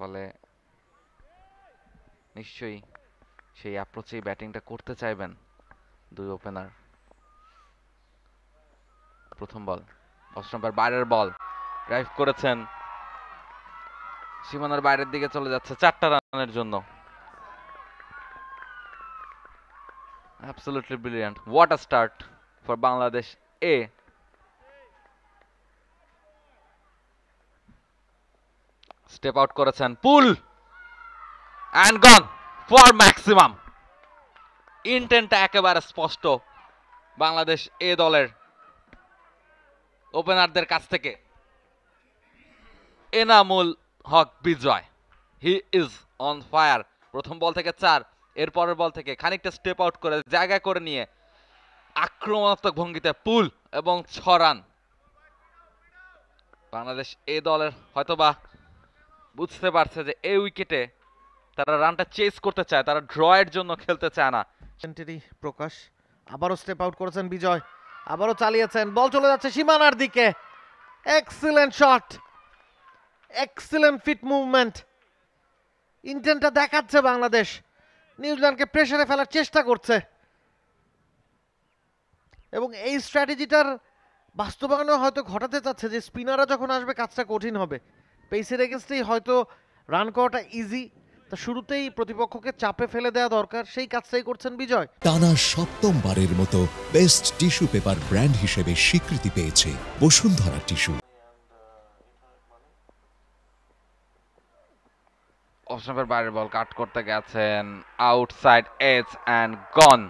ফলে নিশ্চয়ই সেই অ্যাপ্রোচেই ব্যাটিংটা করতে চাইবেন দুই ওপেনার। প্রথম বল, অফ স্টাম্পের বাইরের বল, ড্রাইভ করেছেন, সীমানার বাইরের দিকে চলে যাচ্ছে 4টা রানের জন্য। Absolutely brilliant. What a start for Bangladesh A. Step out করেছেন, পুল and gone for maximum. ইন্টেন্টটা একেবারে স্পষ্ট বাংলাদেশ এ দলের ওপেনারদের কাছ থেকে। এনামুল হক বিজয়, হি ইজ অন ফায়ার। প্রথম বল থেকে 4, এর পরের বল থেকে খানিকটা স্টেপ আউট করে জায়গা করে নিয়ে আক্রমণাত্মক ভঙ্গিতে পুল এবং 6 রান। বাংলাদেশ এ দলের হয়তোবা বুঝতে পারছে যে এই উইকেটে তারা রানটা চেস করতে চায়, তারা ড্রয়ের জন্য খেলতে চায় না। সেঞ্চুরি প্রকাশ, আবারও স্টেপ আউট করেছেন বিজয়, আবারও চালিয়েছেন, বল চলে যাচ্ছে সীমানার দিকে। Excellent shot, excellent feet movement. ইন্টেন্টটা দেখাচ্ছে বাংলাদেশ, নিউজিল্যান্ডকে প্রেসারে ফেলার চেষ্টা করছে এবং এই স্ট্র্যাটেজিটার বাস্তবায়নও হয়তো ঘটাতে চাচ্ছে যে স্পিনাররা যখন আসবে কাজটা কঠিন হবে। পেসের এগেনস্টেই হয়তো রান করাটা ইজি, তা শুরুতেই প্রতিপক্ষকে চাপে ফেলে দেওয়া দরকার, সেই কাজটাই করছেন বিজয়। টানা ৭মবারের মতো বেস্ট টিস্যু পেপার ব্র্যান্ড হিসেবে স্বীকৃতি পেয়েছে বসুন্ধরা টিস্যু। অফ স্টাম্পের বাইরের বল কাট করতে গেছেন, outside edge and gone.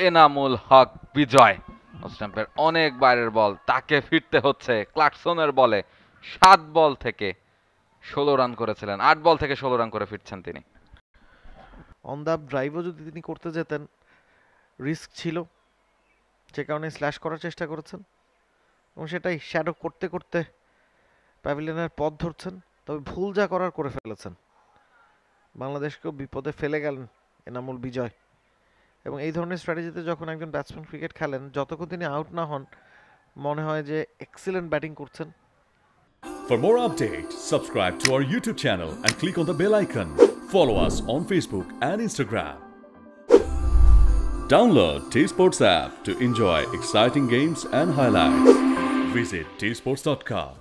Enamul Haque Bijoy off স্টাম্পের অনেক বাইরের বল, তাকে ফিরতে হচ্ছে ক্লার্কসনের বলে। 7 বল থেকে 16 রান করেছিলেন, 8 বল থেকে 16 রান করে ফিরছেন তিনি। অন দ্য ড্রাইভও যদি তিনি করতে যেতেন রিস্ক ছিল, যে কারণে স্ল্যাশ করার চেষ্টা করেছেন এবং সেটাই শ্যাডো করতে করতে প্যাভিলিয়নের পথ ধরছেন। তবে ভুল যা করার করে ফেলেছেন, বাংলাদেশকেও বিপদে ফেলে গেলেন এনামুল বিজয়। এবং এই ধরনের স্ট্র্যাটেজিতে যখন একজন ব্যাটসম্যান ক্রিকেট খেলেন, যতক্ষণ তিনি আউট না হন মনে হয় যে এক্সিলেন্ট ব্যাটিং করছেন। For more updates, subscribe to our YouTube channel and click on the bell icon. Follow us on Facebook and Instagram. Download T-Sports app to enjoy exciting games and highlights. Visit tsports.com.